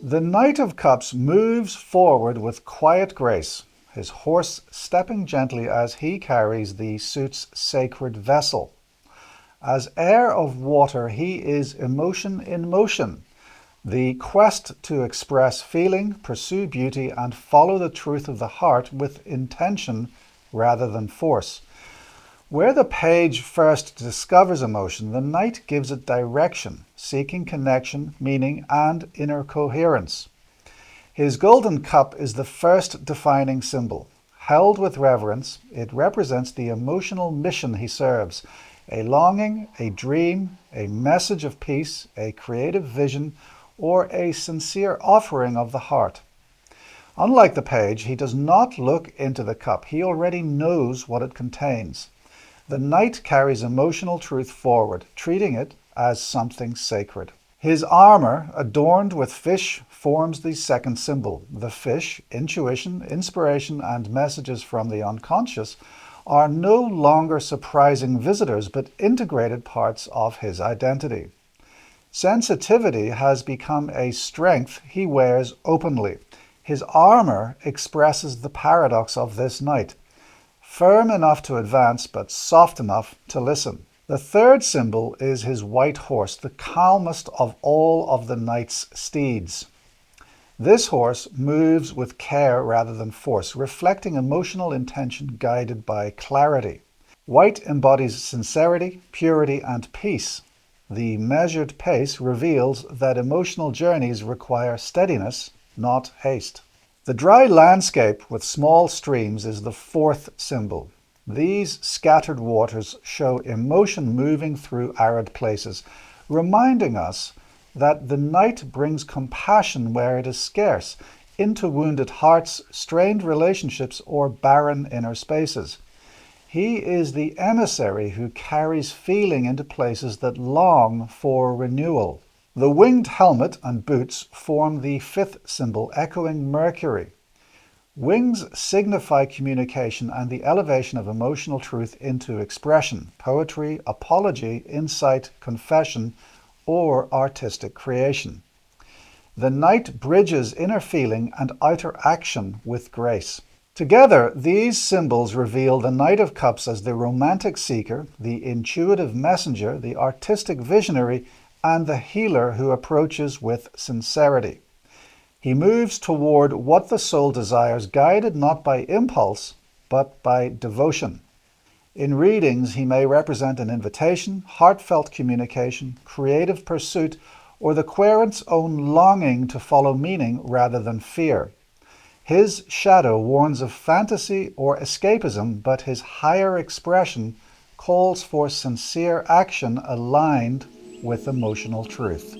The Knight of Cups moves forward with quiet grace, his horse stepping gently as he carries the suit's sacred vessel. As heir of water, he is emotion in motion, the quest to express feeling, pursue beauty, and follow the truth of the heart with intention rather than force. Where the page first discovers emotion, the knight gives it direction, seeking connection, meaning, and inner coherence. His golden cup is the first defining symbol. Held with reverence, it represents the emotional mission he serves, a longing, a dream, a message of peace, a creative vision, or a sincere offering of the heart. Unlike the page, he does not look into the cup. He already knows what it contains. The knight carries emotional truth forward, treating it as something sacred. His armor, adorned with fish, forms the second symbol. The fish, intuition, inspiration, and messages from the unconscious, are no longer surprising visitors, but integrated parts of his identity. Sensitivity has become a strength he wears openly. His armor expresses the paradox of this knight, firm enough to advance, but soft enough to listen. The third symbol is his white horse, the calmest of all of the knight's steeds. This horse moves with care rather than force, reflecting emotional intention guided by clarity. White embodies sincerity, purity, and peace. The measured pace reveals that emotional journeys require steadiness, not haste. The dry landscape with small streams is the fourth symbol. These scattered waters show emotion moving through arid places, reminding us that the knight brings compassion where it is scarce, into wounded hearts, strained relationships, or barren inner spaces. He is the emissary who carries feeling into places that long for renewal. The winged helmet and boots form the fifth symbol, echoing Mercury. Wings signify communication and the elevation of emotional truth into expression, poetry, apology, insight, confession, or artistic creation. The knight bridges inner feeling and outer action with grace. Together, these symbols reveal the Knight of Cups as the romantic seeker, the intuitive messenger, the artistic visionary, and the healer who approaches with sincerity. He moves toward what the soul desires, guided not by impulse, but by devotion. In readings, he may represent an invitation, heartfelt communication, creative pursuit, or the querent's own longing to follow meaning rather than fear. His shadow warns of fantasy or escapism, but his higher expression calls for sincere action aligned with emotional truth.